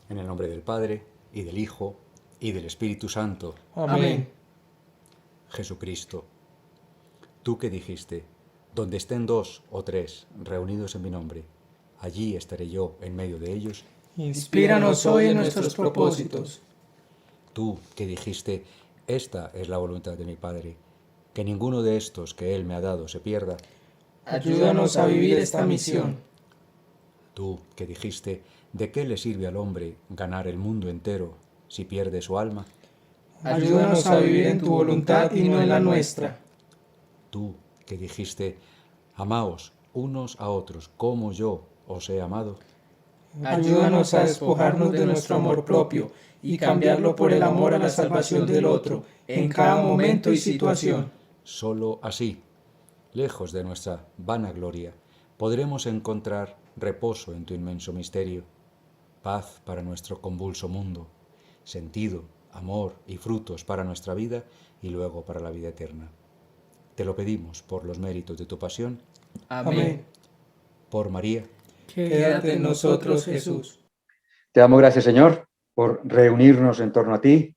En el nombre del Padre, y del Hijo, y del Espíritu Santo. Amén. Jesucristo, tú que dijiste, donde estén dos o tres reunidos en mi nombre, allí estaré yo en medio de ellos. Inspíranos hoy en nuestros propósitos. Tú que dijiste, esta es la voluntad de mi Padre, que ninguno de estos que Él me ha dado se pierda. Ayúdanos a vivir esta misión. Tú que dijiste, ¿de qué le sirve al hombre ganar el mundo entero si pierde su alma? Ayúdanos a vivir en tu voluntad y no en la nuestra. Tú que dijiste, amaos unos a otros como yo os he amado. Ayúdanos a despojarnos de nuestro amor propio y cambiarlo por el amor a la salvación del otro en cada momento y situación. Solo así, lejos de nuestra vanagloria, podremos encontrar reposo en tu inmenso misterio, paz para nuestro convulso mundo, sentido, amor y frutos para nuestra vida y luego para la vida eterna. Te lo pedimos por los méritos de tu pasión. Amén. Por María. Quédate en nosotros, Jesús. Te damos gracias, Señor, por reunirnos en torno a ti.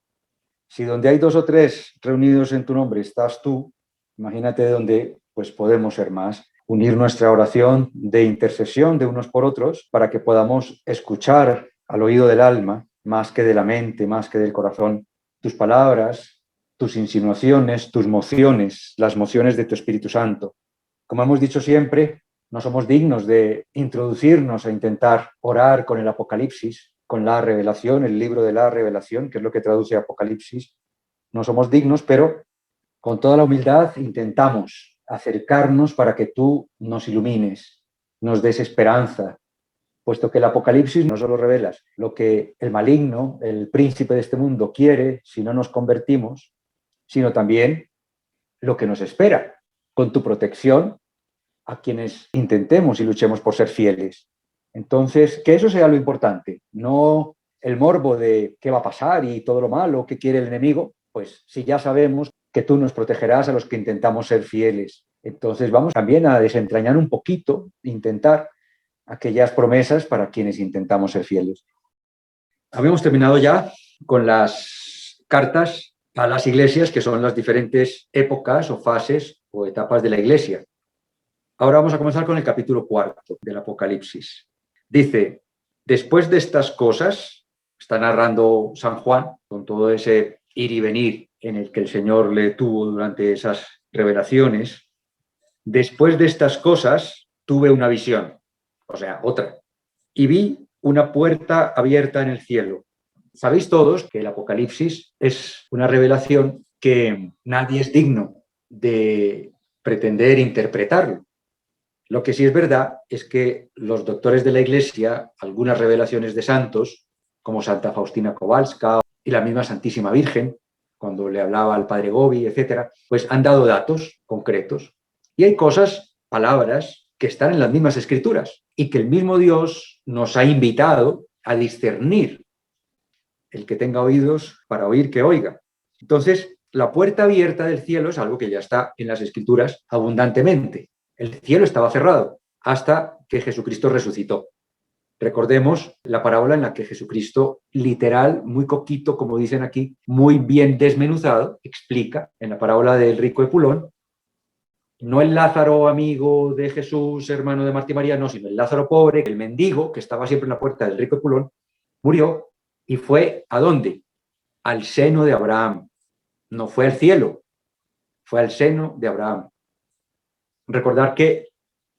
Si donde hay dos o tres reunidos en tu nombre estás tú, imagínate donde pues podemos ser más. Unir nuestra oración de intercesión de unos por otros para que podamos escuchar al oído del alma, más que de la mente, más que del corazón, tus palabras, tus insinuaciones, tus mociones, las mociones de tu Espíritu Santo. Como hemos dicho siempre, no somos dignos de introducirnos a intentar orar con el Apocalipsis, con la revelación, el libro de la revelación, que es lo que traduce Apocalipsis. No somos dignos, pero con toda la humildad intentamos acercarnos para que tú nos ilumines, nos des esperanza, puesto que el Apocalipsis no solo revelas lo que el maligno, el príncipe de este mundo, quiere si no nos convertimos, sino también lo que nos espera con tu protección a quienes intentemos y luchemos por ser fieles. Entonces, que eso sea lo importante, no el morbo de qué va a pasar y todo lo malo que quiere el enemigo, pues si ya sabemos que tú nos protegerás a los que intentamos ser fieles. Entonces vamos también a desentrañar un poquito, intentar aquellas promesas para quienes intentamos ser fieles. Habíamos terminado ya con las cartas a las iglesias, que son las diferentes épocas o fases o etapas de la iglesia. Ahora vamos a comenzar con el capítulo 4 del Apocalipsis. Dice, después de estas cosas, está narrando San Juan con todo ese ir y venir en el que el Señor le tuvo durante esas revelaciones. Después de estas cosas, tuve una visión, o sea, otra, y vi una puerta abierta en el cielo. Sabéis todos que el Apocalipsis es una revelación que nadie es digno de pretender interpretarlo. Lo que sí es verdad es que los doctores de la Iglesia, algunas revelaciones de santos, como Santa Faustina Kowalska y la misma Santísima Virgen, cuando le hablaba al padre Gobi, etcétera, pues han dado datos concretos. Y hay cosas, palabras, que están en las mismas escrituras y que el mismo Dios nos ha invitado a discernir. El que tenga oídos para oír, que oiga. Entonces, la puerta abierta del cielo es algo que ya está en las escrituras abundantemente. El cielo estaba cerrado hasta que Jesucristo resucitó. Recordemos la parábola en la que Jesucristo, literal, muy coquito, como dicen aquí, muy bien desmenuzado, explica en la parábola del rico Epulón, no el Lázaro amigo de Jesús, hermano de Marta y María, no, sino el Lázaro pobre, el mendigo que estaba siempre en la puerta del rico Epulón, murió y fue ¿a dónde? Al seno de Abraham. No fue al cielo, fue al seno de Abraham. Recordar que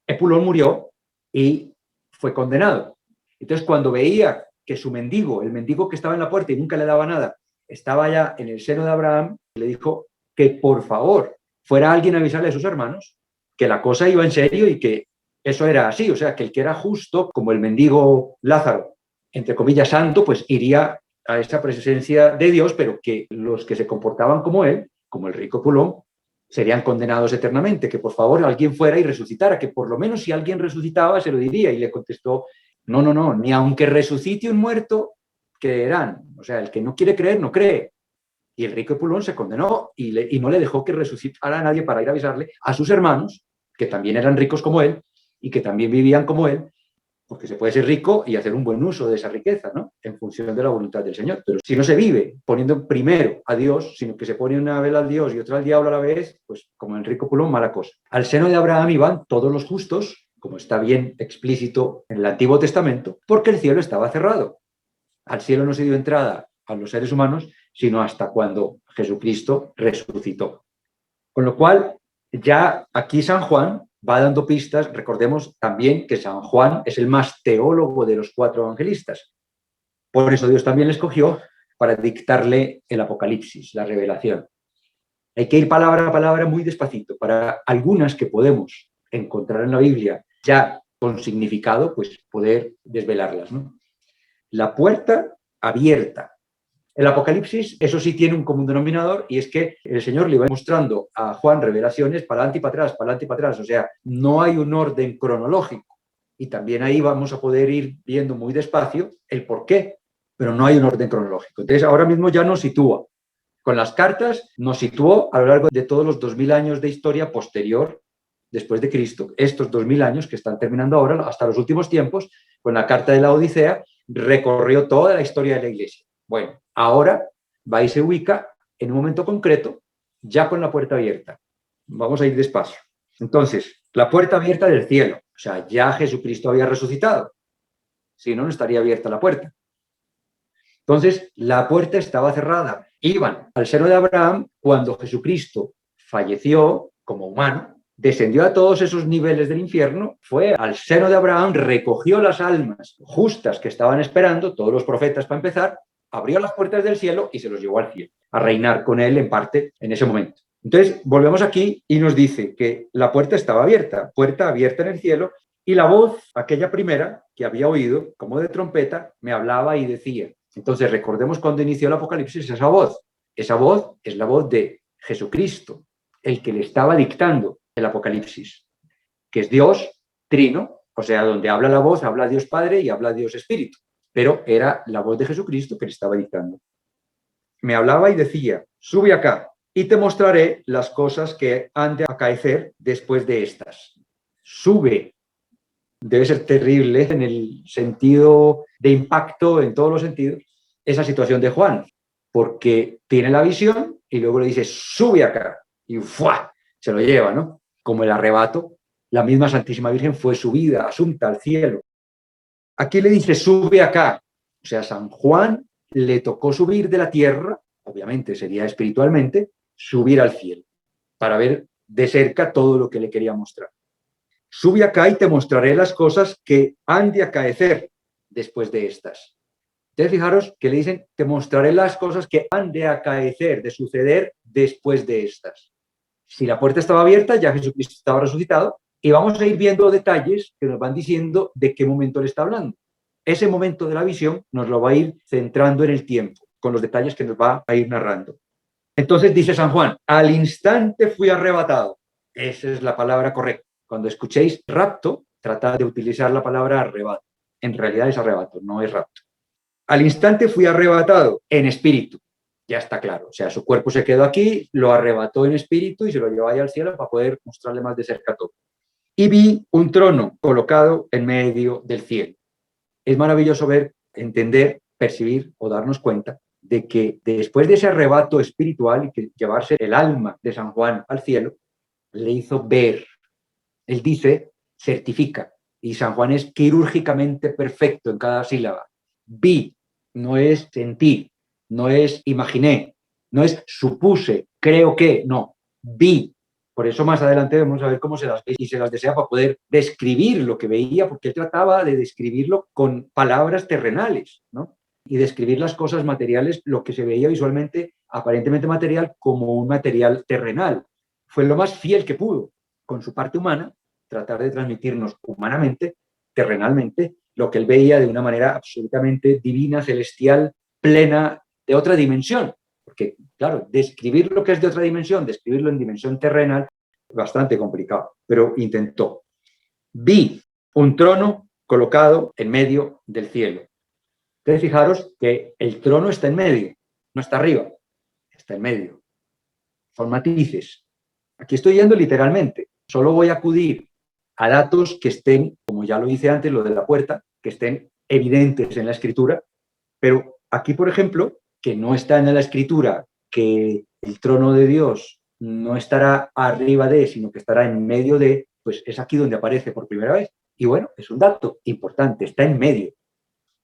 Epulón murió y fue condenado. Entonces, cuando veía que su mendigo, el mendigo que estaba en la puerta y nunca le daba nada, estaba ya en el seno de Abraham, le dijo que por favor fuera alguien a avisarle a sus hermanos que la cosa iba en serio y que eso era así. O sea, que el que era justo, como el mendigo Lázaro, entre comillas santo, pues iría a esa presencia de Dios, pero que los que se comportaban como él, como el rico Pulón, serían condenados eternamente, que por favor alguien fuera y resucitara, que por lo menos si alguien resucitaba se lo diría, y le contestó, no, no, no, ni aunque resucite un muerto, creerán. O sea, el que no quiere creer, no cree. Y el rico Pulón se condenó y no le dejó que resucitara a nadie para ir a avisarle a sus hermanos, que también eran ricos como él y que también vivían como él, porque se puede ser rico y hacer un buen uso de esa riqueza, ¿no? En función de la voluntad del Señor. Pero si no se vive poniendo primero a Dios, sino que se pone una vela al Dios y otra al diablo a la vez, pues como el rico pulón, mala cosa. Al seno de Abraham iban todos los justos, como está bien explícito en el Antiguo Testamento, porque el cielo estaba cerrado. Al cielo no se dio entrada a los seres humanos, sino hasta cuando Jesucristo resucitó. Con lo cual, ya aquí San Juan va dando pistas. Recordemos también que San Juan es el más teólogo de los 4 evangelistas. Por eso Dios también le escogió para dictarle el Apocalipsis, la revelación. Hay que ir palabra a palabra muy despacito. Para algunas que podemos encontrar en la Biblia ya con significado, pues poder desvelarlas, ¿no? La puerta abierta. El Apocalipsis, eso sí tiene un común denominador, y es que el Señor le va mostrando a Juan revelaciones para adelante y para atrás, para adelante y para atrás. O sea, no hay un orden cronológico. Y también ahí vamos a poder ir viendo muy despacio el por qué, pero no hay un orden cronológico. Entonces, ahora mismo ya nos sitúa. Con las cartas nos situó a lo largo de todos los 2000 años de historia posterior, después de Cristo, estos 2000 años que están terminando ahora, hasta los últimos tiempos, con la carta de la Odisea, recorrió toda la historia de la Iglesia. Bueno, ahora va y se ubica en un momento concreto, ya con la puerta abierta. Vamos a ir despacio. Entonces, la puerta abierta del cielo. O sea, ya Jesucristo había resucitado. Si no, no estaría abierta la puerta. Entonces, la puerta estaba cerrada. Iban al seno de Abraham cuando Jesucristo falleció como humano, descendió a todos esos niveles del infierno, fue al seno de Abraham, recogió las almas justas que estaban esperando, todos los profetas para empezar, abrió las puertas del cielo y se los llevó al cielo, a reinar con él en parte en ese momento. Entonces, volvemos aquí y nos dice que la puerta estaba abierta, puerta abierta en el cielo, y la voz, aquella primera que había oído, como de trompeta, me hablaba y decía. Entonces, recordemos cuando inició el Apocalipsis esa voz. Esa voz es la voz de Jesucristo, el que le estaba dictando el Apocalipsis, que es Dios trino, o sea, donde habla la voz, habla Dios Padre y habla Dios Espíritu, pero era la voz de Jesucristo que le estaba dictando. Me hablaba y decía, sube acá y te mostraré las cosas que han de acaecer después de estas. Sube. Debe ser terrible en el sentido de impacto, en todos los sentidos, esa situación de Juan, porque tiene la visión y luego le dice, sube acá, y ¡fua! Se lo lleva, ¿no? Como el arrebato, la misma Santísima Virgen fue subida, asunta al cielo. Aquí le dice, sube acá. O sea, San Juan le tocó subir de la tierra, obviamente sería espiritualmente, subir al cielo, para ver de cerca todo lo que le quería mostrar. Sube acá y te mostraré las cosas que han de acaecer después de estas. Entonces, fijaros que le dicen, te mostraré las cosas que han de acaecer, de suceder después de estas. Si la puerta estaba abierta, ya Jesucristo estaba resucitado, y vamos a ir viendo detalles que nos van diciendo de qué momento le está hablando. Ese momento de la visión nos lo va a ir centrando en el tiempo, con los detalles que nos va a ir narrando. Entonces dice San Juan, al instante fui arrebatado. Esa es la palabra correcta. Cuando escuchéis rapto, tratad de utilizar la palabra arrebato. En realidad es arrebato, no es rapto. Al instante fui arrebatado en espíritu. Ya está claro. O sea, su cuerpo se quedó aquí, lo arrebató en espíritu y se lo llevó allá al cielo para poder mostrarle más de cerca todo. Y vi un trono colocado en medio del cielo. Es maravilloso ver, entender, percibir o darnos cuenta de que después de ese arrebato espiritual y que llevarse el alma de San Juan al cielo, le hizo ver. Él dice, certifica, y San Juan es quirúrgicamente perfecto en cada sílaba. Vi, no es sentí, no es imaginé, no es supuse, creo que, no, vi. Por eso más adelante vamos a ver cómo se las ve y se las desea para poder describir lo que veía, porque él trataba de describirlo con palabras terrenales, ¿no? Y describir las cosas materiales, lo que se veía visualmente, aparentemente material, como un material terrenal. Fue lo más fiel que pudo, con su parte humana, tratar de transmitirnos humanamente, terrenalmente, lo que él veía de una manera absolutamente divina, celestial, plena, de otra dimensión. Porque, claro, describir lo que es de otra dimensión, describirlo en dimensión terrenal, bastante complicado, pero intentó. Vi un trono colocado en medio del cielo. Entonces, fijaros que el trono está en medio, no está arriba, está en medio. Son matices. Aquí estoy yendo literalmente. Solo voy a acudir a datos que estén, como ya lo hice antes, lo de la puerta, que estén evidentes en la Escritura, pero aquí, por ejemplo, que no está en la Escritura que el trono de Dios no estará arriba de, sino que estará en medio de, pues es aquí donde aparece por primera vez. Y bueno, es un dato importante, está en medio.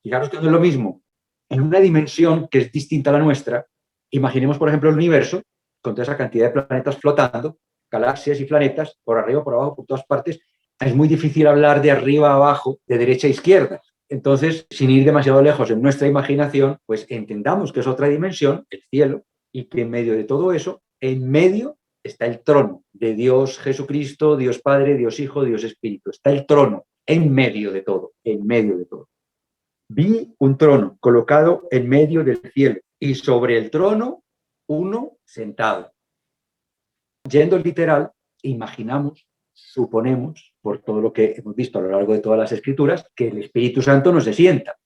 Fijaros que no es lo mismo. En una dimensión que es distinta a la nuestra, imaginemos, por ejemplo, el universo, con toda esa cantidad de planetas flotando, galaxias y planetas, por arriba, por abajo, por todas partes. Es muy difícil hablar de arriba a abajo, de derecha a izquierda. Entonces, sin ir demasiado lejos en nuestra imaginación, pues entendamos que es otra dimensión, el cielo, y que en medio de todo eso, en medio está el trono de Dios Jesucristo, Dios Padre, Dios Hijo, Dios Espíritu. Está el trono en medio de todo, en medio de todo. Vi un trono colocado en medio del cielo y sobre el trono uno sentado. Yendo literal, imaginamos, suponemos, por todo lo que hemos visto a lo largo de todas las escrituras, que el Espíritu Santo no se sienta.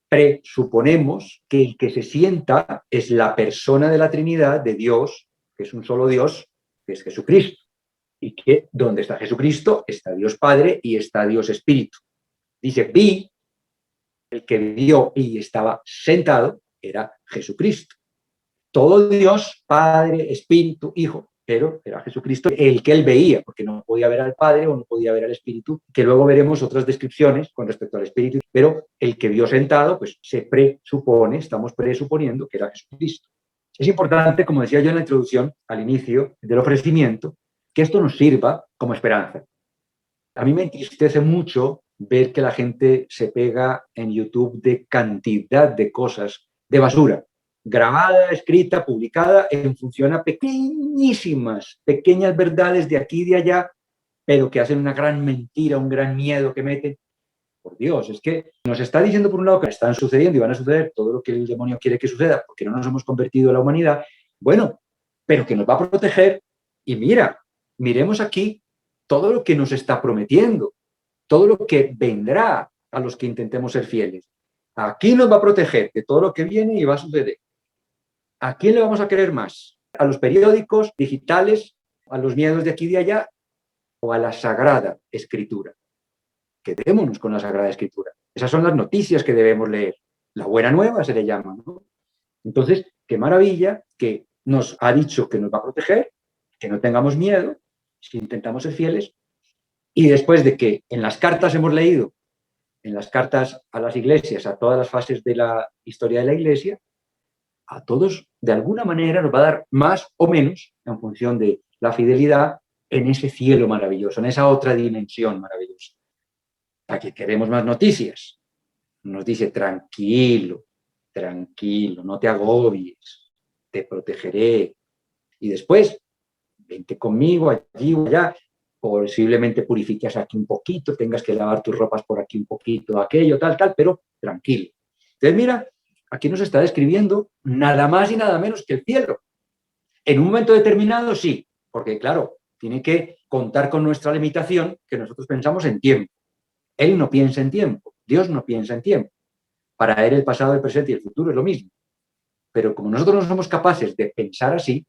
Presuponemos que el que se sienta es la persona de la Trinidad, de Dios, que es un solo Dios, que es Jesucristo. Y que donde está Jesucristo está Dios Padre y está Dios Espíritu. Dice, vi, el que vio y estaba sentado era Jesucristo. Todo Dios, Padre, Espíritu, Hijo, pero era Jesucristo el que él veía, porque no podía ver al Padre o no podía ver al Espíritu, que luego veremos otras descripciones con respecto al Espíritu, pero el que vio sentado, pues se presupone, estamos presuponiendo que era Jesucristo. Es importante, como decía yo en la introducción, al inicio del ofrecimiento, que esto nos sirva como esperanza. A mí me entristece mucho ver que la gente se pega en YouTube de cantidad de cosas, de basura, grabada, escrita, publicada, en función a pequeñísimas, pequeñas verdades de aquí y de allá, pero que hacen una gran mentira, un gran miedo que meten. Por Dios, es que nos está diciendo por un lado que están sucediendo y van a suceder todo lo que el demonio quiere que suceda, porque no nos hemos convertido a la humanidad, bueno, pero que nos va a proteger. Y mira, miremos aquí todo lo que nos está prometiendo, todo lo que vendrá a los que intentemos ser fieles. Aquí nos va a proteger de todo lo que viene y va a suceder. ¿A quién le vamos a querer más? ¿A los periódicos digitales, a los miedos de aquí y de allá, o a la Sagrada Escritura? Quedémonos con la Sagrada Escritura. Esas son las noticias que debemos leer. La buena nueva se le llama, ¿no? Entonces, qué maravilla que nos ha dicho que nos va a proteger, que no tengamos miedo, si intentamos ser fieles. Y después de que en las cartas hemos leído, en las cartas a las iglesias, a todas las fases de la historia de la iglesia, a todos, de alguna manera, nos va a dar más o menos, en función de la fidelidad, en ese cielo maravilloso, en esa otra dimensión maravillosa. ¿Para qué queremos más noticias? Nos dice, tranquilo, tranquilo, no te agobies, te protegeré. Y después, vente conmigo allí o allá, posiblemente purifiques aquí un poquito, tengas que lavar tus ropas por aquí un poquito, aquello, tal, tal, pero tranquilo. Entonces, mira, aquí nos está describiendo nada más y nada menos que el cielo. En un momento determinado, sí, porque claro, tiene que contar con nuestra limitación, que nosotros pensamos en tiempo. Él no piensa en tiempo, Dios no piensa en tiempo. Para él el pasado, el presente y el futuro es lo mismo. Pero como nosotros no somos capaces de pensar así,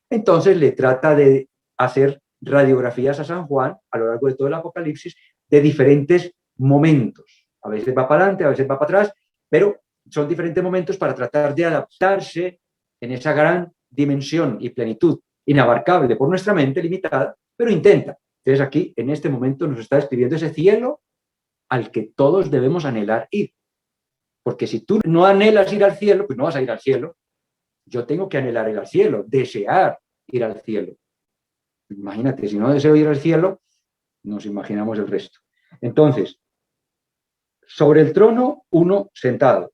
entonces le trata de hacer radiografías a San Juan a lo largo de todo el Apocalipsis de diferentes momentos. A veces va para adelante, a veces va para atrás, pero son diferentes momentos para tratar de adaptarse en esa gran dimensión y plenitud inabarcable por nuestra mente limitada, pero intenta. Entonces aquí, en este momento, nos está describiendo ese cielo al que todos debemos anhelar ir. Porque si tú no anhelas ir al cielo, pues no vas a ir al cielo. Yo tengo que anhelar ir al cielo, desear ir al cielo. Imagínate, si no deseo ir al cielo, nos imaginamos el resto. Entonces, sobre el trono, uno sentado.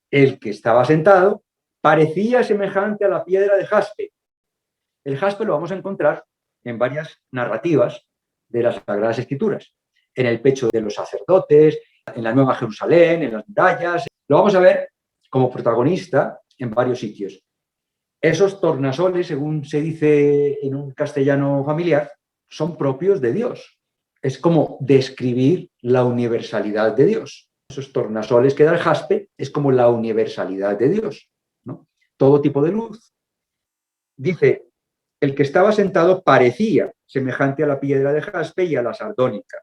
El que estaba sentado parecía semejante a la piedra de jaspe. El jaspe lo vamos a encontrar en varias narrativas de las Sagradas Escrituras. En el pecho de los sacerdotes, en la Nueva Jerusalén, en las murallas. Lo vamos a ver como protagonista en varios sitios. Esos tornasoles, según se dice en un castellano familiar, son propios de Dios. Es como describir la universalidad de Dios. Esos tornasoles que da el jaspe es como la universalidad de Dios, ¿no? Todo tipo de luz. Dice, el que estaba sentado parecía semejante a la piedra de jaspe y a la sardónica.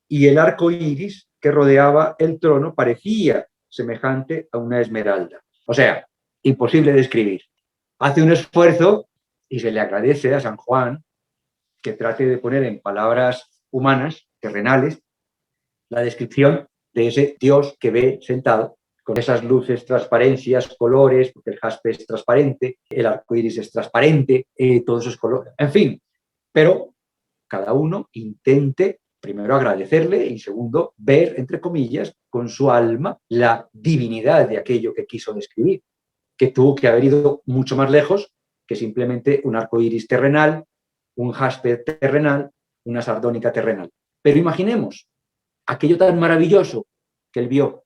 Y el arco iris que rodeaba el trono parecía semejante a una esmeralda. O sea, imposible de describir. Hace un esfuerzo y se le agradece a San Juan que trate de poner en palabras humanas, terrenales, la descripción de ese Dios que ve sentado con esas luces, transparencias, colores, porque el jaspe es transparente, el arco iris es transparente, todos esos colores, en fin. Pero cada uno intente, primero, agradecerle y segundo, ver, entre comillas, con su alma la divinidad de aquello que quiso describir, que tuvo que haber ido mucho más lejos que simplemente un arco iris terrenal, un jaspe terrenal, una sardónica terrenal. Pero imaginemos aquello tan maravilloso que él vio,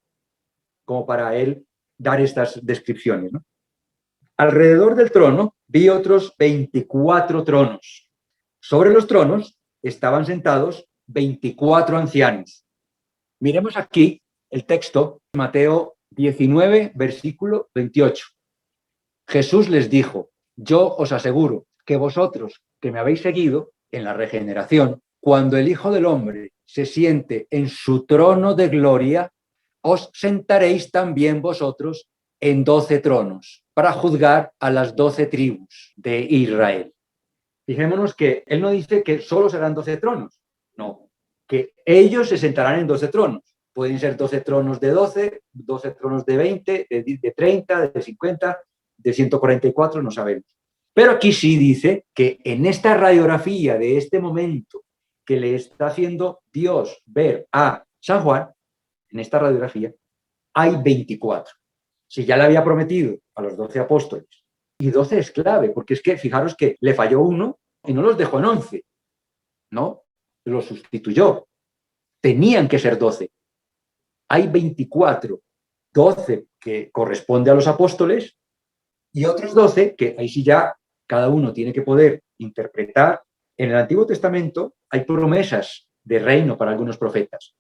como para él dar estas descripciones, ¿no? Alrededor del trono vi otros 24 tronos. Sobre los tronos estaban sentados 24 ancianos. Miremos aquí el texto, Mateo 19, versículo 28. Jesús les dijo: yo os aseguro que vosotros que me habéis seguido en la regeneración, cuando el Hijo del Hombre se siente en su trono de gloria, os sentaréis también vosotros en 12 tronos para juzgar a las 12 tribus de Israel. Fijémonos que él no dice que solo serán 12 tronos, no, que ellos se sentarán en 12 tronos. Pueden ser 12 tronos de 12, 12 tronos de 20, de 30, de 50, de 144, no sabemos. Pero aquí sí dice que en esta radiografía de este momento que le está haciendo Dios ver a San Juan, en esta radiografía, hay 24. Si ya le había prometido a los 12 apóstoles, y 12 es clave, porque es que fijaros que le falló uno y no los dejó en 11, ¿no? Los sustituyó. Tenían que ser 12. Hay 24, 12 que corresponde a los apóstoles y otros 12 que ahí sí ya cada uno tiene que poder interpretar. En el Antiguo Testamento hay promesas de reino para algunos profetas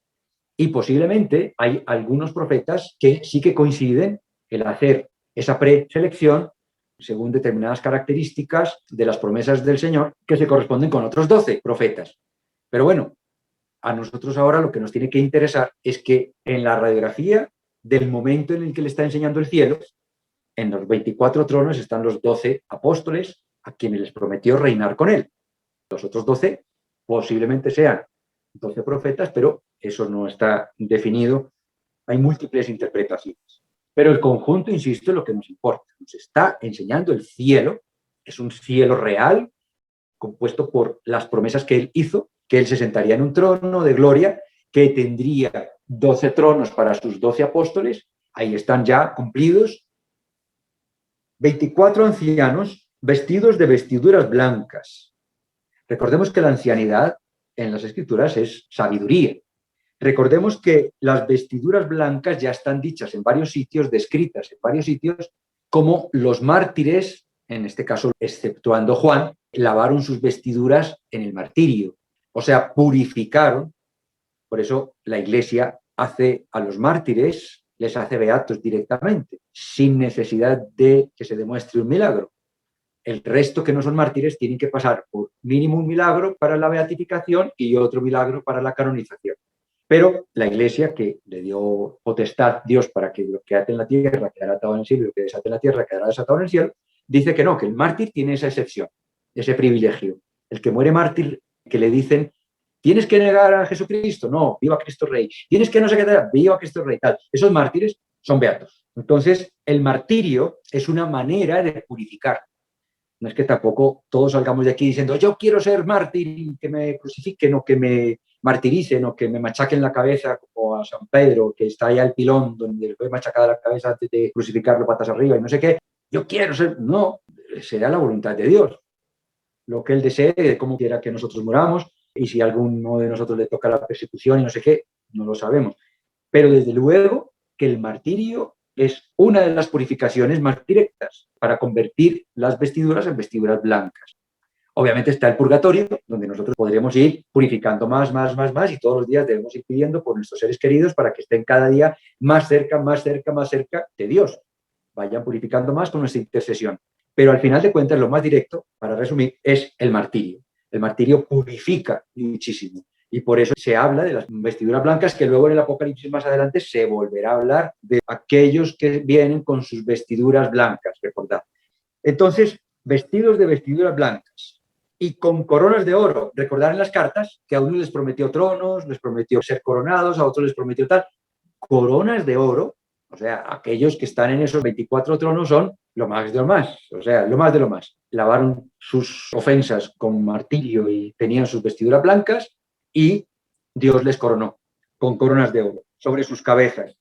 y posiblemente hay algunos profetas que sí que coinciden en hacer esa preselección según determinadas características de las promesas del Señor que se corresponden con otros 12 profetas. Pero bueno, a nosotros ahora lo que nos tiene que interesar es que en la radiografía del momento en el que le está enseñando el cielo, en los 24 tronos están los 12 apóstoles a quienes les prometió reinar con él. Los otros 12 posiblemente sean 12 profetas, pero eso no está definido. Hay múltiples interpretaciones. Pero el conjunto, insisto, es lo que nos importa. Nos está enseñando el cielo. Es un cielo real, compuesto por las promesas que él hizo, que él se sentaría en un trono de gloria, que tendría 12 tronos para sus 12 apóstoles. Ahí están ya cumplidos. 24 ancianos vestidos de vestiduras blancas. Recordemos que la ancianidad en las Escrituras es sabiduría. Recordemos que las vestiduras blancas ya están dichas en varios sitios, descritas en varios sitios, como los mártires, en este caso exceptuando Juan, lavaron sus vestiduras en el martirio, o sea, purificaron. Por eso la Iglesia hace a los mártires, les hace beatos directamente, sin necesidad de que se demuestre un milagro. El resto que no son mártires tienen que pasar por mínimo un milagro para la beatificación y otro milagro para la canonización. Pero la Iglesia, que le dio potestad Dios para que lo que ate en la tierra quedará atado en el cielo y lo que desate en la tierra quedará desatado en el cielo, dice que no, que el mártir tiene esa excepción, ese privilegio. El que muere mártir, que le dicen, ¿tienes que negar a Jesucristo? No, viva Cristo Rey. ¿Tienes que no sé qué? Viva Cristo Rey. Tal. Esos mártires son beatos. Entonces, el martirio es una manera de purificar. No es que tampoco todos salgamos de aquí diciendo yo quiero ser mártir y que me crucifiquen o que me martiricen o que me machaquen la cabeza como a San Pedro, que está ahí al pilón donde le fue machacada la cabeza antes de crucificarlo patas arriba y no sé qué. Yo quiero ser... No, será la voluntad de Dios. Lo que Él desee, cómo quiera que nosotros muramos y si a alguno de nosotros le toca la persecución y no sé qué, no lo sabemos. Pero desde luego que el martirio es una de las purificaciones más directas para convertir las vestiduras en vestiduras blancas. Obviamente está el purgatorio, donde nosotros podremos ir purificando más, y todos los días debemos ir pidiendo por nuestros seres queridos para que estén cada día más cerca de Dios. Vayan purificando más con nuestra intercesión. Pero al final de cuentas, lo más directo, para resumir, es el martirio. El martirio purifica muchísimo. Y por eso se habla de las vestiduras blancas, que luego en el Apocalipsis más adelante se volverá a hablar de aquellos que vienen con sus vestiduras blancas, recordad. Entonces, vestidos de vestiduras blancas y con coronas de oro. Recordad en las cartas que a unos les prometió tronos, les prometió ser coronados, a otros les prometió tal. Coronas de oro, o sea, aquellos que están en esos 24 tronos son lo más de lo más, o sea, lo más de lo más. Lavaron sus ofensas con martirio y tenían sus vestiduras blancas y Dios les coronó con coronas de oro sobre sus cabezas.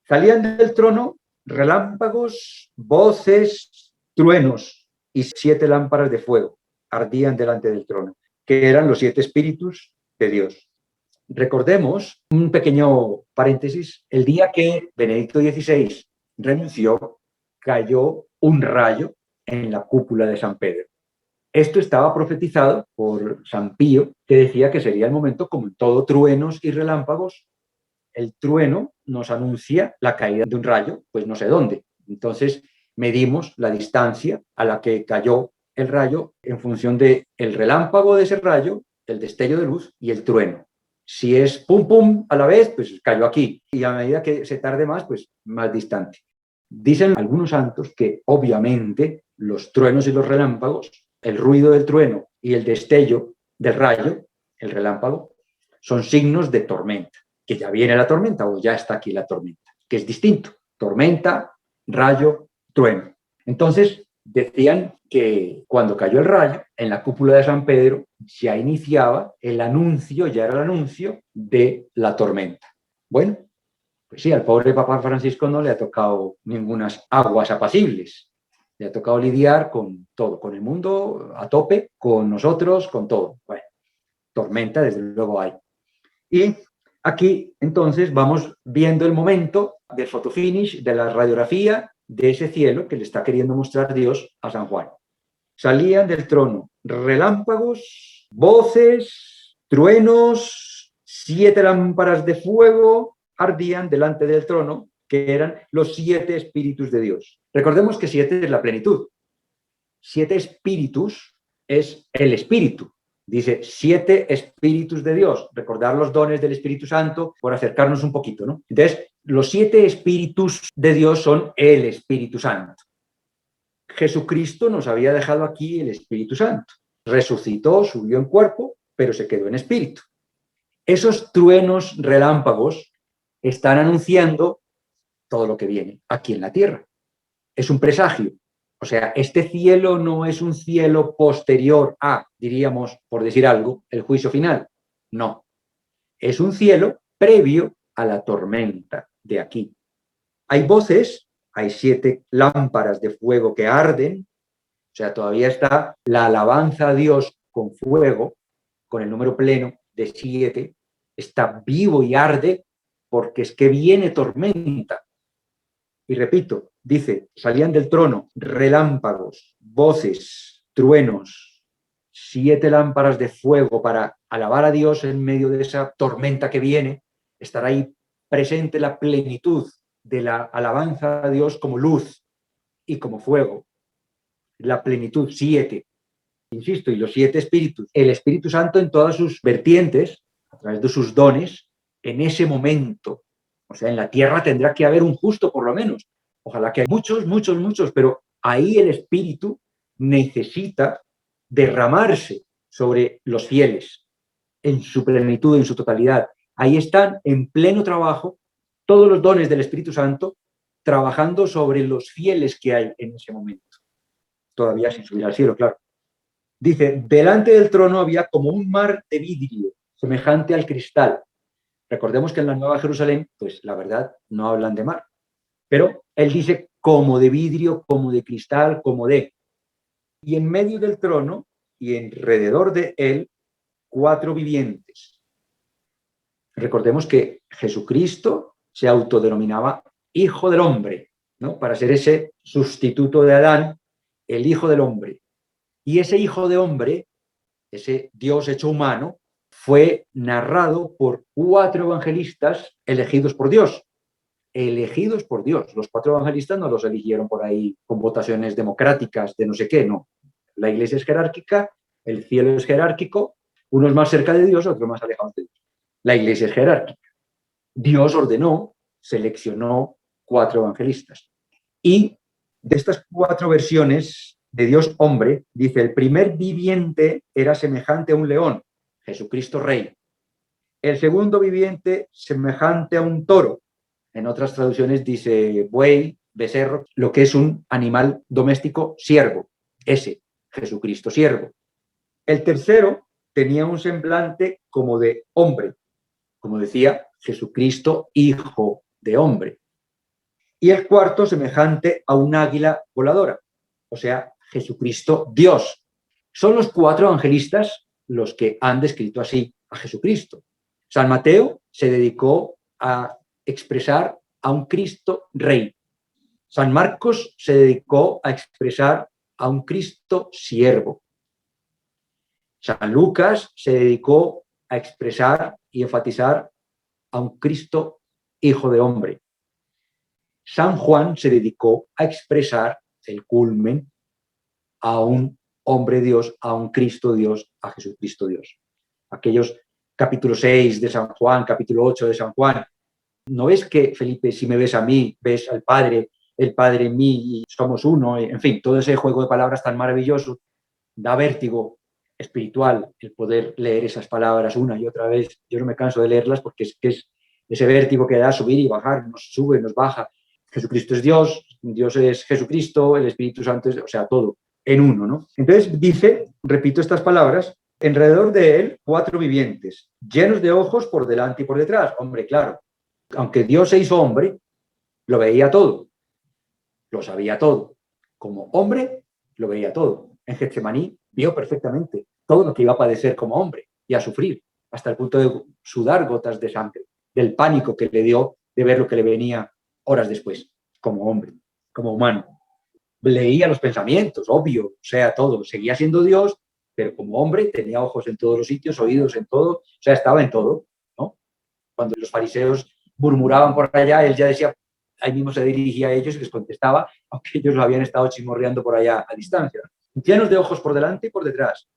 Salían del trono relámpagos, voces, truenos y 7 lámparas de fuego ardían delante del trono, que eran los 7 espíritus de Dios. Recordemos, un pequeño paréntesis, el día que Benedicto XVI renunció, cayó un rayo en la cúpula de San Pedro. Esto estaba profetizado por San Pío, que decía que sería el momento, como en todo truenos y relámpagos, el trueno nos anuncia la caída de un rayo, pues no sé dónde. Entonces medimos la distancia a la que cayó el rayo en función del relámpago de ese rayo, el destello de luz y el trueno. Si es pum pum a la vez, pues cayó aquí. Y a medida que se tarde más, pues más distante. Dicen algunos santos que obviamente los truenos y los relámpagos, el ruido del trueno y el destello del rayo, el relámpago, son signos de tormenta, que ya viene la tormenta o ya está aquí la tormenta, que es distinto. Tormenta, rayo, trueno. Entonces, decían que cuando cayó el rayo, en la cúpula de San Pedro, ya iniciaba el anuncio, ya era el anuncio de la tormenta. Bueno, pues sí, al pobre Papa Francisco no le ha tocado ningunas aguas apacibles. Le ha tocado lidiar con todo, con el mundo a tope, con nosotros, con todo. Bueno, tormenta desde luego hay. Y aquí entonces vamos viendo el momento del fotofinish, de la radiografía de ese cielo que le está queriendo mostrar Dios a San Juan. Salían del trono relámpagos, voces, truenos, 7 lámparas de fuego ardían delante del trono, que eran los 7 espíritus de Dios. Recordemos que 7 es la plenitud. 7 espíritus es el espíritu. Dice 7 espíritus de Dios. Recordar los dones del Espíritu Santo por acercarnos un poquito, ¿no? Entonces, los 7 espíritus de Dios son el Espíritu Santo. Jesucristo nos había dejado aquí el Espíritu Santo. Resucitó, subió en cuerpo, pero se quedó en espíritu. Esos truenos relámpagos están anunciando todo lo que viene aquí en la tierra. Es un presagio. O sea, este cielo no es un cielo posterior a, diríamos, por decir algo, el juicio final. No. Es un cielo previo a la tormenta de aquí. Hay voces, hay 7 lámparas de fuego que arden, o sea, todavía está la alabanza a Dios con fuego, con el número pleno de 7, está vivo y arde porque es que viene tormenta. Y repito, dice, salían del trono relámpagos, voces, truenos, 7 lámparas de fuego para alabar a Dios en medio de esa tormenta que viene. Estará ahí presente la plenitud de la alabanza a Dios como luz y como fuego. La plenitud, 7. Insisto, y los 7 espíritus. El Espíritu Santo en todas sus vertientes, a través de sus dones, en ese momento. O sea, en la tierra tendrá que haber un justo, por lo menos. Ojalá que hay muchos, pero ahí el Espíritu necesita derramarse sobre los fieles en su plenitud, en su totalidad. Ahí están en pleno trabajo todos los dones del Espíritu Santo trabajando sobre los fieles que hay en ese momento. Todavía sin subir al cielo, claro. Dice, delante del trono había como un mar de vidrio, semejante al cristal. Recordemos que en la Nueva Jerusalén, pues la verdad, no hablan de mar. Pero él dice como de vidrio, como de cristal, como de. Y en medio del trono y alrededor de él, 4 vivientes. Recordemos que Jesucristo se autodenominaba Hijo del Hombre, ¿no? Para ser ese sustituto de Adán, el Hijo del Hombre. Y ese Hijo de Hombre, ese Dios hecho humano, fue narrado por 4 evangelistas elegidos por Dios. Elegidos por Dios. Los 4 evangelistas no los eligieron por ahí con votaciones democráticas de no sé qué, no. La iglesia es jerárquica, el cielo es jerárquico, unos más cerca de Dios, otros más alejados de Dios. La iglesia es jerárquica. Dios ordenó, seleccionó 4 evangelistas. Y de estas 4 versiones de Dios hombre, dice, el primer viviente era semejante a un león, Jesucristo Rey. El segundo viviente semejante a un toro. En otras traducciones dice buey, becerro, lo que es un animal doméstico, siervo. Ese, Jesucristo siervo. El tercero tenía un semblante como de hombre, como decía, Jesucristo hijo de hombre. Y el cuarto semejante a un águila voladora, o sea, Jesucristo Dios. Son los 4 evangelistas los que han descrito así a Jesucristo. San Mateo se dedicó a expresar a un Cristo Rey. San Marcos se dedicó a expresar a un Cristo siervo. San Lucas se dedicó a expresar y enfatizar a un Cristo hijo de hombre. San Juan se dedicó a expresar el culmen a un hombre Dios, a un Cristo Dios, a Jesucristo Dios. Aquellos capítulo 6 de San Juan, capítulo 8 de San Juan. ¿No ves que, Felipe, si me ves a mí, ves al Padre, el Padre en mí y somos uno? En fin, todo ese juego de palabras tan maravilloso, da vértigo espiritual el poder leer esas palabras una y otra vez. Yo no me canso de leerlas porque es ese vértigo que da subir y bajar, nos sube, nos baja. Jesucristo es Dios, Dios es Jesucristo, el Espíritu Santo es, o sea, todo en uno, ¿no? Entonces dice, repito estas palabras, alrededor de él 4 vivientes, llenos de ojos por delante y por detrás. Hombre, claro, aunque Dios se hizo hombre, lo veía todo, lo sabía todo. Como hombre, lo veía todo. En Getsemaní vio perfectamente todo lo que iba a padecer como hombre y a sufrir, hasta el punto de sudar gotas de sangre, del pánico que le dio de ver lo que le venía horas después, como hombre, como humano. Leía los pensamientos, obvio, o sea, todo. Seguía siendo Dios, pero como hombre tenía ojos en todos los sitios, oídos en todo, o sea, estaba en todo, ¿no? Cuando los fariseos murmuraban por allá, él ya decía, ahí mismo se dirigía a ellos y les contestaba, aunque ellos lo habían estado chismorreando por allá a distancia. Llenos de ojos por delante y por detrás.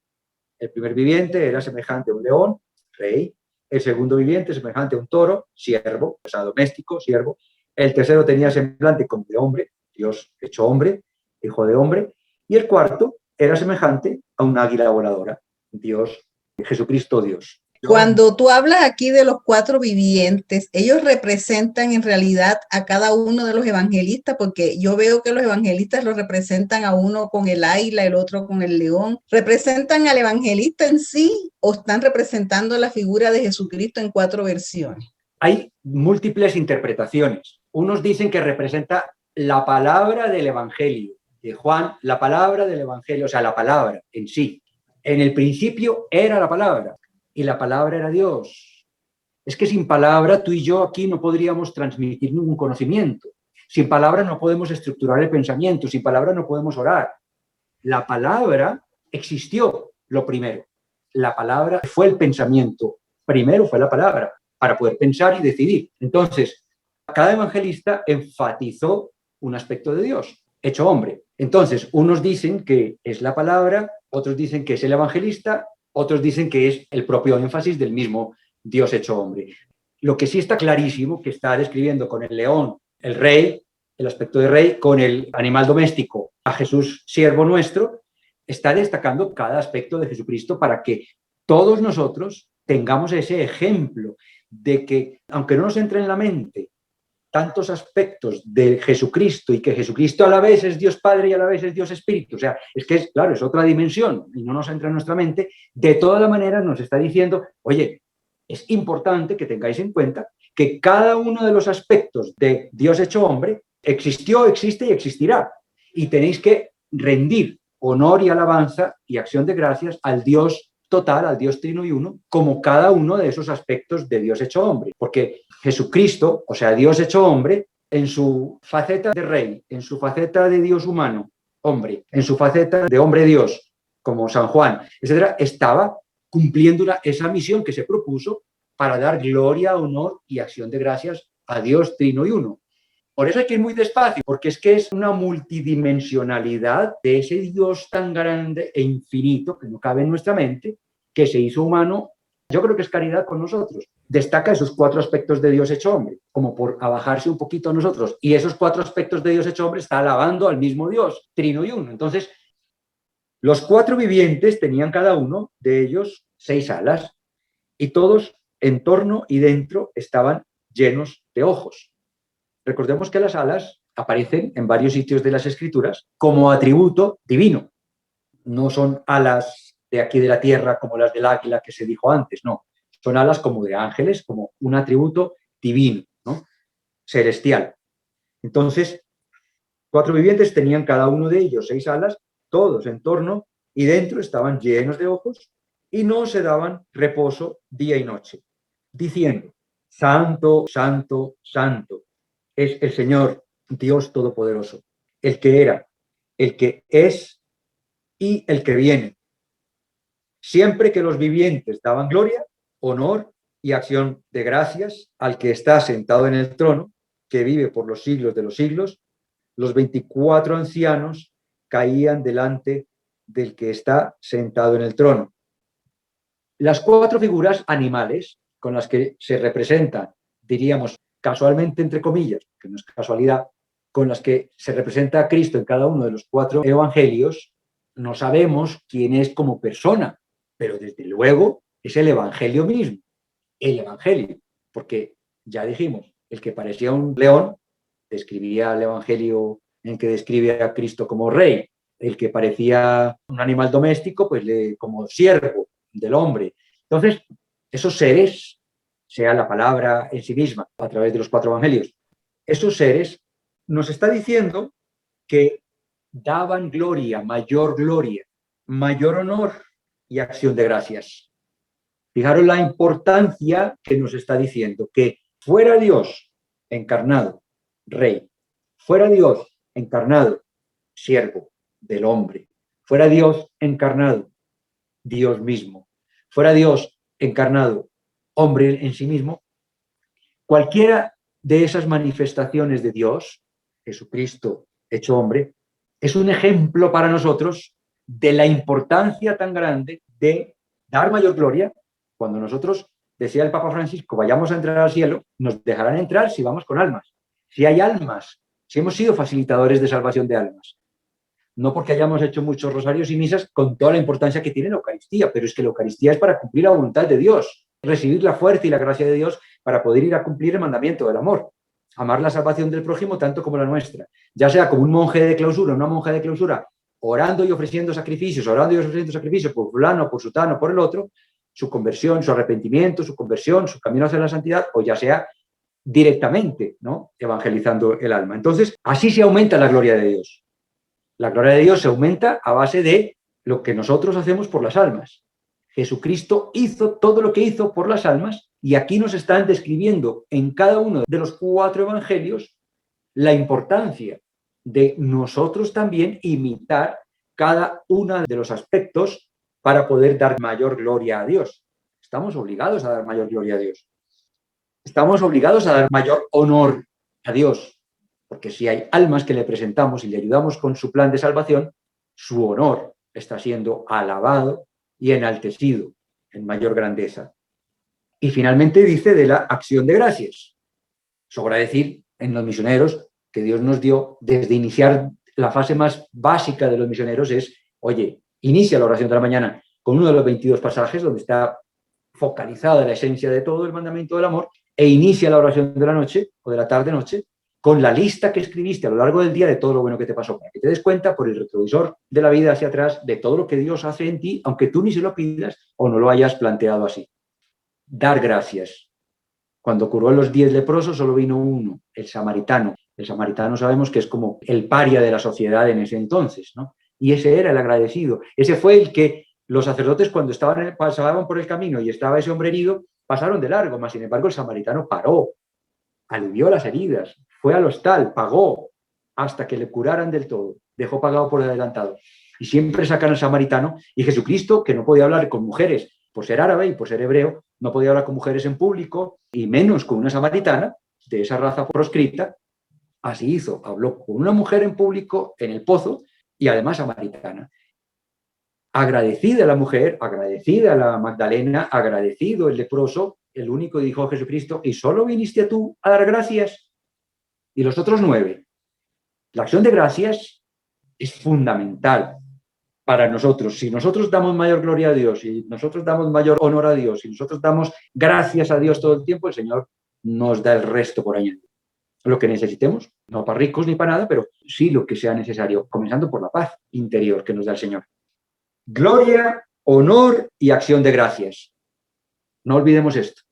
El primer viviente era semejante a un león, rey. El segundo viviente semejante a un toro, siervo, o sea, doméstico, siervo. El tercero tenía semblante como de hombre, Dios hecho hombre, hijo de hombre. Y el cuarto era semejante a un águila voladora, Dios, Jesucristo Dios. Cuando tú hablas aquí de los 4 vivientes, ellos representan en realidad a cada uno de los evangelistas, porque yo veo que los evangelistas los representan a uno con el águila, el otro con el león. ¿Representan al evangelista en sí o están representando la figura de Jesucristo en 4 versiones? Hay múltiples interpretaciones. Unos dicen que representa la palabra del evangelio de Juan, la palabra del evangelio, o sea, la palabra en sí. En el principio era la palabra. Y la palabra era Dios. Es que sin palabra tú y yo aquí no podríamos transmitir ningún conocimiento. Sin palabra no podemos estructurar el pensamiento, sin palabra no podemos orar. La palabra existió, lo primero. La palabra fue el pensamiento. Primero fue la palabra, para poder pensar y decidir. Entonces, cada evangelista enfatizó un aspecto de Dios, hecho hombre. Entonces, unos dicen que es la palabra, otros dicen que es el evangelista, otros dicen que es el propio énfasis del mismo Dios hecho hombre. Lo que sí está clarísimo, que está describiendo con el león, el rey, el aspecto de rey, con el animal doméstico, a Jesús, siervo nuestro, está destacando cada aspecto de Jesucristo para que todos nosotros tengamos ese ejemplo de que, aunque no nos entre en la mente tantos aspectos de Jesucristo y que Jesucristo a la vez es Dios Padre y a la vez es Dios Espíritu, o sea, es que es, claro, es otra dimensión y no nos entra en nuestra mente, de todas las maneras nos está diciendo, oye, es importante que tengáis en cuenta que cada uno de los aspectos de Dios hecho hombre existió, existe y existirá. Y tenéis que rendir honor y alabanza y acción de gracias al Dios total, al Dios trino y uno, como cada uno de esos aspectos de Dios hecho hombre. Porque Jesucristo, o sea, Dios hecho hombre, en su faceta de rey, en su faceta de Dios humano, hombre, en su faceta de hombre Dios, como San Juan, etcétera, estaba cumpliendo esa misión que se propuso para dar gloria, honor y acción de gracias a Dios trino y uno. Por eso hay que ir muy despacio, porque es que es una multidimensionalidad de ese Dios tan grande e infinito que no cabe en nuestra mente, que se hizo humano, yo creo que es caridad con nosotros. Destaca esos 4 aspectos de Dios hecho hombre, como por abajarse un poquito a nosotros. Y esos 4 aspectos de Dios hecho hombre está alabando al mismo Dios, trino y uno. Entonces, los 4 vivientes tenían cada uno de ellos 6 alas y todos en torno y dentro estaban llenos de ojos. Recordemos que las alas aparecen en varios sitios de las Escrituras como atributo divino. No son alas de aquí de la tierra como las del águila que se dijo antes, no. Son alas como de ángeles, como un atributo divino, ¿no? Celestial. Entonces, 4 vivientes tenían cada uno de ellos 6 alas, todos en torno y dentro estaban llenos de ojos y no se daban reposo día y noche, diciendo: Santo, santo, santo es el Señor Dios Todopoderoso, el que era, el que es y el que viene. Siempre que los vivientes daban gloria, honor y acción de gracias al que está sentado en el trono, que vive por los siglos de los siglos, los 24 ancianos caían delante del que está sentado en el trono. Las 4 figuras animales con las que se representan, diríamos casualmente entre comillas, que no es casualidad, con las que se representa a Cristo en cada uno de los 4 evangelios, no sabemos quién es como persona, pero desde luego es el evangelio mismo, el evangelio, porque ya dijimos, el que parecía un león describía el evangelio en que describe a Cristo como rey, el que parecía un animal doméstico, pues como siervo del hombre. Entonces, esos seres, sea la palabra en sí misma, a través de los 4 evangelios, esos seres nos está diciendo que daban gloria, mayor honor y acción de gracias. Fijaros la importancia que nos está diciendo, que fuera Dios encarnado, rey, fuera Dios encarnado, siervo del hombre, fuera Dios encarnado, Dios mismo, fuera Dios encarnado, hombre en sí mismo, cualquiera de esas manifestaciones de Dios, Jesucristo hecho hombre, es un ejemplo para nosotros de la importancia tan grande de dar mayor gloria. Cuando nosotros, decía el Papa Francisco, vayamos a entrar al cielo, nos dejarán entrar si vamos con almas. Si hay almas, si hemos sido facilitadores de salvación de almas. No porque hayamos hecho muchos rosarios y misas con toda la importancia que tiene la Eucaristía, pero es que la Eucaristía es para cumplir la voluntad de Dios, recibir la fuerza y la gracia de Dios para poder ir a cumplir el mandamiento del amor. Amar la salvación del prójimo tanto como la nuestra, ya sea como un monje de clausura, una monja de clausura, orando y ofreciendo sacrificios, por fulano, por sutano, por el otro, su conversión, su arrepentimiento, su conversión, su camino hacia la santidad, o ya sea directamente, ¿no?, evangelizando el alma. Entonces, así se aumenta la gloria de Dios. La gloria de Dios se aumenta a base de lo que nosotros hacemos por las almas. Jesucristo hizo todo lo que hizo por las almas y aquí nos están describiendo en cada uno de los 4 evangelios la importancia de nosotros también imitar cada uno de los aspectos para poder dar mayor gloria a Dios. Estamos obligados a dar mayor gloria a Dios. Estamos obligados a dar mayor honor a Dios, porque si hay almas que le presentamos y le ayudamos con su plan de salvación, su honor está siendo alabado y enaltecido en mayor grandeza. Y finalmente dice de la acción de gracias. Sobra decir en los misioneros que Dios nos dio desde iniciar la fase más básica de los misioneros es, oye, inicia la oración de la mañana con uno de los 22 pasajes donde está focalizada la esencia de todo el mandamiento del amor e inicia la oración de la noche o de la tarde-noche con la lista que escribiste a lo largo del día de todo lo bueno que te pasó, para que te des cuenta por el retrovisor de la vida hacia atrás de todo lo que Dios hace en ti, aunque tú ni se lo pidas o no lo hayas planteado así. Dar gracias. Cuando curó a los 10 leprosos solo vino uno, el samaritano. El samaritano sabemos que es como el paria de la sociedad en ese entonces, ¿no? Y ese era el agradecido. Ese fue el que los sacerdotes cuando pasaban por el camino y estaba ese hombre herido, pasaron de largo, mas sin embargo el samaritano paró, alivió las heridas, fue al hostal, pagó hasta que le curaran del todo, dejó pagado por adelantado. Y siempre sacan al samaritano, y Jesucristo, que no podía hablar con mujeres por ser árabe y por ser hebreo, no podía hablar con mujeres en público, y menos con una samaritana de esa raza proscrita, así hizo, habló con una mujer en público, en el pozo, y además samaritana. Agradecida la mujer, agradecida la Magdalena, agradecido el leproso, el único dijo a Jesucristo, ¿y solo viniste tú a dar gracias? Y los otros 9. La acción de gracias es fundamental para nosotros. Si nosotros damos mayor gloria a Dios, si nosotros damos mayor honor a Dios, si nosotros damos gracias a Dios todo el tiempo, el Señor nos da el resto por añadir. Lo que necesitemos, no para ricos ni para nada, pero sí lo que sea necesario, comenzando por la paz interior que nos da el Señor. Gloria, honor y acción de gracias. No olvidemos esto.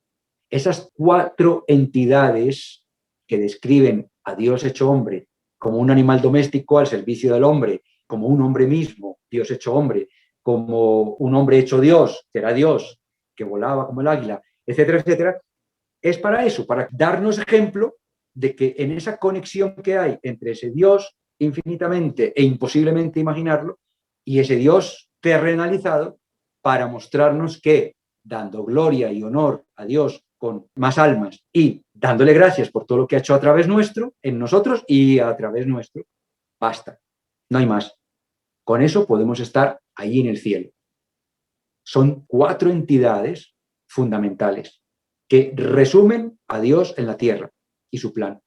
Esas 4 entidades que describen a Dios hecho hombre como un animal doméstico al servicio del hombre, como un hombre mismo, Dios hecho hombre, como un hombre hecho Dios, que era Dios, que volaba como el águila, etcétera, etcétera, es para eso, para darnos ejemplo de que en esa conexión que hay entre ese Dios infinitamente e imposiblemente imaginarlo y ese Dios terrenalizado, para mostrarnos que dando gloria y honor a Dios con más almas y dándole gracias por todo lo que ha hecho a través nuestro, en nosotros y a través nuestro, basta, no hay más. Con eso podemos estar ahí en el cielo. Son 4 entidades fundamentales que resumen a Dios en la tierra y su plan.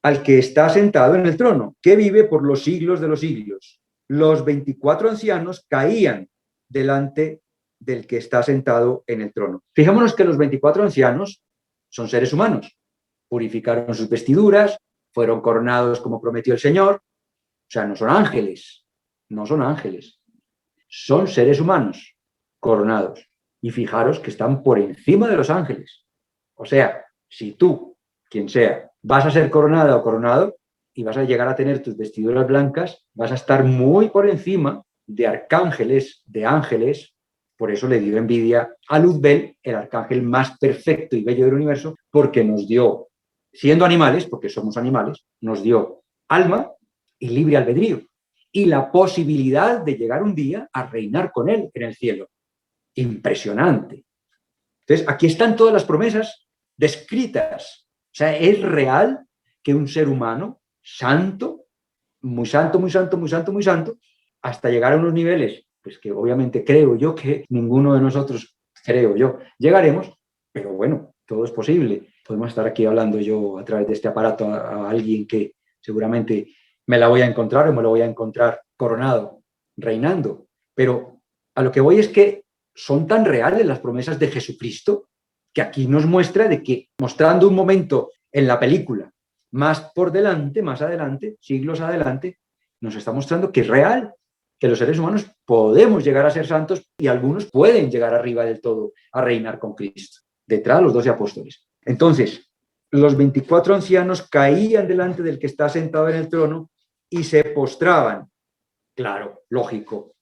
Al que está sentado en el trono, que vive por los siglos de los siglos. Los 24 ancianos caían delante del que está sentado en el trono. Fijémonos que los 24 ancianos son seres humanos. Purificaron sus vestiduras, fueron coronados como prometió el Señor. O sea, no son ángeles, no son ángeles. Son seres humanos coronados. Y fijaros que están por encima de los ángeles. O sea, si tú, quien sea, vas a ser coronada o coronado y vas a llegar a tener tus vestiduras blancas, vas a estar muy por encima de arcángeles, de ángeles. Por eso le dio envidia a Luzbel, el arcángel más perfecto y bello del universo, porque nos dio, siendo animales, porque somos animales, nos dio alma y libre albedrío y la posibilidad de llegar un día a reinar con él en el cielo. Impresionante. Entonces, aquí están todas las promesas descritas. O sea, es real que un ser humano santo, muy santo, muy santo, muy santo, muy santo, hasta llegar a unos niveles, pues que obviamente creo yo que ninguno de nosotros, creo yo, llegaremos, pero bueno, todo es posible. Podemos estar aquí hablando yo a través de este aparato a alguien que seguramente me la voy a encontrar o me lo voy a encontrar coronado, reinando. Pero a lo que voy es que son tan reales las promesas de Jesucristo que aquí nos muestra de que, mostrando un momento en la película, más por delante, más adelante, siglos adelante, nos está mostrando que es real, que los seres humanos podemos llegar a ser santos y algunos pueden llegar arriba del todo a reinar con Cristo, detrás de los 12 apóstoles. Entonces, los 24 ancianos caían delante del que está sentado en el trono y se postraban. Claro, lógico.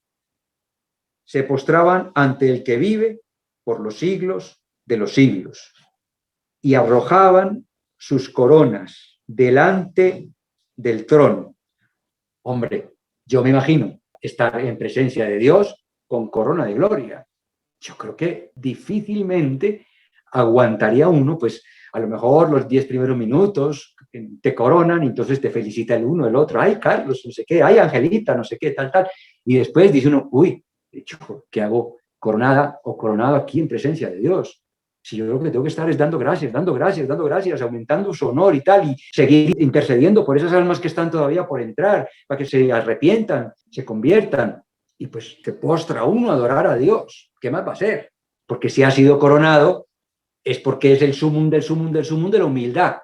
Se postraban ante el que vive por los siglos de los siglos y arrojaban sus coronas delante del trono. Hombre, yo me imagino estar en presencia de Dios con corona de gloria. Yo creo que difícilmente aguantaría uno, pues a lo mejor los 10 primeros minutos te coronan y entonces te felicita el uno, el otro, ay Carlos, no sé qué, ay Angelita, no sé qué, tal, tal. Y después dice uno, uy, ¿qué hago coronada o coronado aquí en presencia de Dios? Si yo lo que tengo que estar es dando gracias, dando gracias, dando gracias, aumentando su honor y tal, y seguir intercediendo por esas almas que están todavía por entrar, para que se arrepientan, se conviertan, y pues se postra uno a adorar a Dios. ¿Qué más va a ser? Porque si ha sido coronado es porque es el sumum del sumum del sumum de la humildad.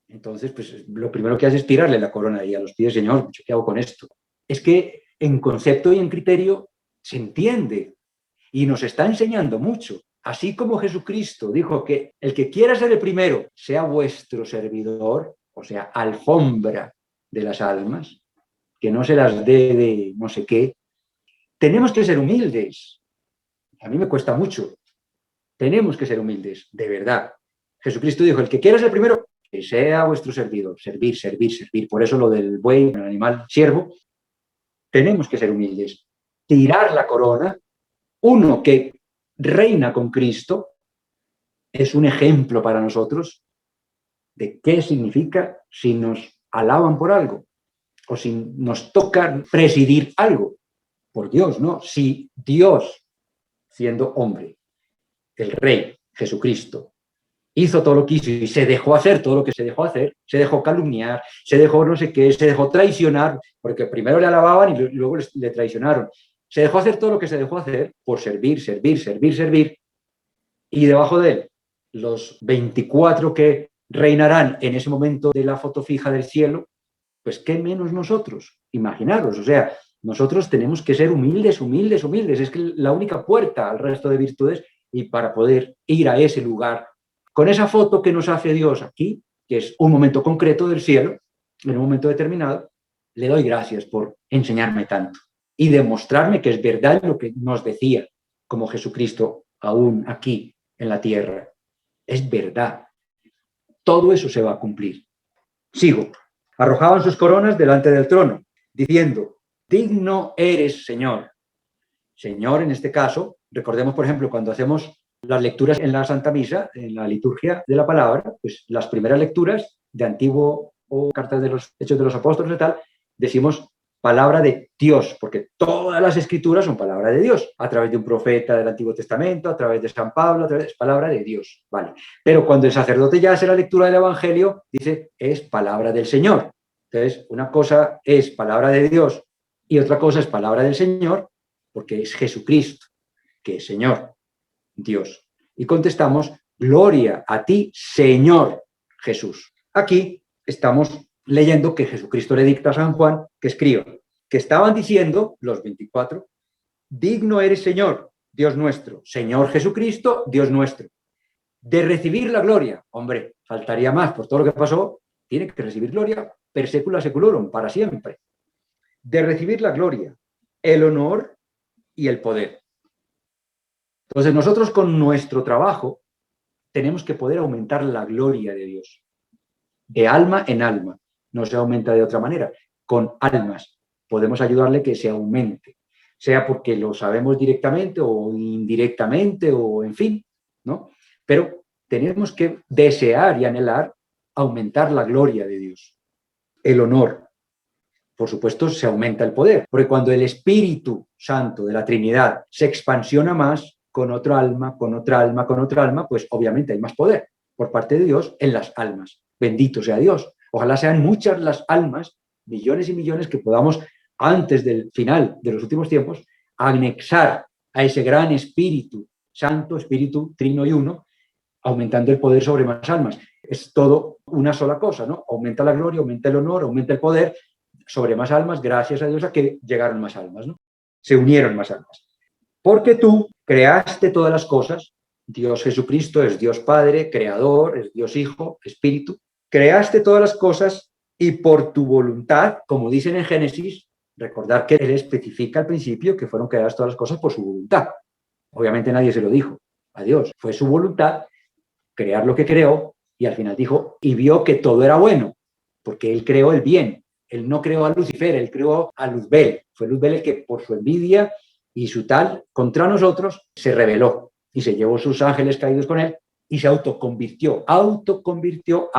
Entonces, pues lo primero que hace es tirarle la corona ahí a los pies, Señor, ¿qué hago con esto? Es que en concepto y en criterio se entiende y nos está enseñando mucho. Así como Jesucristo dijo que el que quiera ser el primero sea vuestro servidor, o sea, alfombra de las almas, que no se las dé de no sé qué, tenemos que ser humildes. A mí me cuesta mucho. Tenemos que ser humildes, de verdad. Jesucristo dijo, el que quiera ser el primero, que sea vuestro servidor. Servir, servir, servir. Por eso lo del buey, el animal siervo. Tenemos que ser humildes. Tirar la corona. Uno que reina con Cristo es un ejemplo para nosotros de qué significa si nos alaban por algo o si nos toca presidir algo. por Dios, no. Si Dios, siendo hombre, el Rey, Jesucristo, hizo todo lo que hizo y se dejó hacer todo lo que se dejó hacer, se dejó calumniar, se dejó no sé qué, se dejó traicionar, porque primero le alababan y luego le traicionaron. Se dejó hacer todo lo que se dejó hacer por servir, servir, servir, servir, y debajo de él, los 24 que reinarán en ese momento de la foto fija del cielo, pues qué menos nosotros, imaginaros, o sea, nosotros tenemos que ser humildes, humildes, humildes, es que la única puerta al resto de virtudes y para poder ir a ese lugar con esa foto que nos hace Dios aquí, que es un momento concreto del cielo, en un momento determinado, le doy gracias por enseñarme tanto y demostrarme que es verdad lo que nos decía como Jesucristo aún aquí en la tierra. Es verdad. Todo eso se va a cumplir. Sigo. Arrojaban sus coronas delante del trono, diciendo, digno eres, Señor. Señor, en este caso, recordemos, por ejemplo, cuando hacemos las lecturas en la Santa Misa, en la liturgia de la palabra, pues las primeras lecturas de Antiguo o cartas de los Hechos de los Apóstoles y tal, decimos palabra de Dios, porque todas las escrituras son palabra de Dios, a través de un profeta del Antiguo Testamento, a través de San Pablo, a través de palabra de Dios, ¿vale? Pero cuando el sacerdote ya hace la lectura del Evangelio, dice, es palabra del Señor. Entonces, una cosa es palabra de Dios y otra cosa es palabra del Señor, porque es Jesucristo, que es Señor, Dios. Y contestamos, gloria a ti, Señor Jesús. Aquí estamos leyendo que Jesucristo le dicta a San Juan que escriba, que estaban diciendo los 24, digno eres, Señor, Dios nuestro, Señor Jesucristo, Dios nuestro, de recibir la gloria. Hombre, faltaría más, por todo lo que pasó, tiene que recibir gloria per secula seculorum, para siempre. De recibir la gloria, el honor y el poder. Entonces nosotros con nuestro trabajo tenemos que poder aumentar la gloria de Dios, de alma en alma. No se aumenta de otra manera. Con almas podemos ayudarle que se aumente, sea porque lo sabemos directamente o indirectamente o en fin, ¿no? Pero tenemos que desear y anhelar aumentar la gloria de Dios, el honor. Por supuesto, se aumenta el poder, porque cuando el Espíritu Santo de la Trinidad se expansiona más con otra alma, con otra alma, con otra alma, pues obviamente hay más poder por parte de Dios en las almas. Bendito sea Dios. Ojalá sean muchas las almas, millones y millones, que podamos, antes del final de los últimos tiempos, anexar a ese gran Espíritu Santo, Espíritu Trino y Uno, aumentando el poder sobre más almas. Es todo una sola cosa, ¿no? Aumenta la gloria, aumenta el honor, aumenta el poder sobre más almas, gracias a Dios a que llegaron más almas, ¿no? Se unieron más almas. Porque tú creaste todas las cosas, Dios Jesucristo es Dios Padre, Creador, es Dios Hijo, Espíritu, creaste todas las cosas y por tu voluntad, como dicen en Génesis, recordar que Él especifica al principio que fueron creadas todas las cosas por su voluntad. Obviamente nadie se lo dijo a Dios, fue su voluntad crear lo que creó y al final dijo, y vio que todo era bueno, porque Él creó el bien. Él no creó a Lucifer, Él creó a Luzbel. Fue Luzbel el que por su envidia y su tal contra nosotros se rebeló y se llevó sus ángeles caídos con él y se autoconvirtió, autocondenó,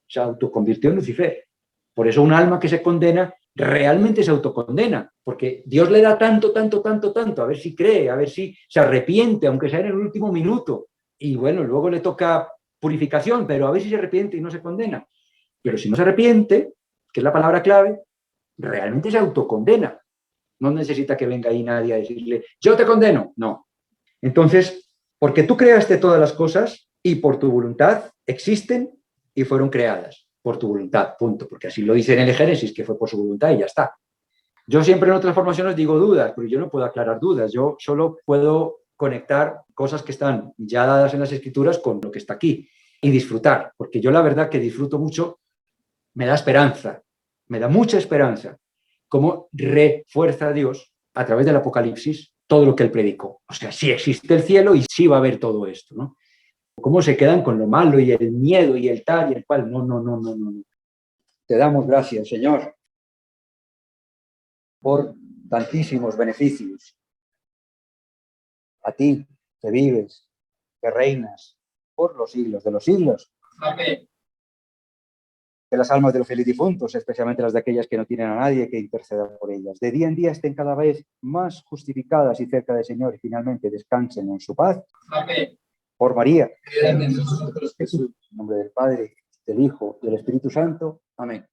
se autoconvirtió en Lucifer. Por eso un alma que se condena realmente se autocondena, porque Dios le da tanto, tanto, tanto, tanto, a ver si cree, a ver si se arrepiente, aunque sea en el último minuto. Y bueno, luego le toca purificación, pero a ver si se arrepiente y no se condena. Pero si no se arrepiente, que es la palabra clave, realmente se autocondena. No necesita que venga ahí nadie a decirle, yo te condeno. No. Entonces, porque tú creaste todas las cosas y por tu voluntad existen y fueron creadas. Por tu voluntad, punto. Porque así lo dice en el Génesis, que fue por su voluntad y ya está. Yo siempre en otras formaciones digo dudas, pero yo no puedo aclarar dudas. Yo solo puedo conectar cosas que están ya dadas en las Escrituras con lo que está aquí y disfrutar. Porque yo la verdad que disfruto mucho, me da esperanza, me da mucha esperanza, cómo refuerza a Dios a través del Apocalipsis todo lo que él predicó. O sea, sí existe el cielo y sí va a haber todo esto, ¿no? Cómo se quedan con lo malo y el miedo y el tal y el cual. No, no, no, no, no. Te damos gracias, Señor, por tantísimos beneficios. A ti, que vives, que reinas por los siglos de los siglos. Amén. Que las almas de los fieles difuntos, especialmente las de aquellas que no tienen a nadie, que interceda por ellas. De día en día estén cada vez más justificadas y cerca del Señor y finalmente descansen en su paz. Amén. Por María. En nosotros, Jesús. En nombre del Padre, del Hijo y del Espíritu Santo. Amén.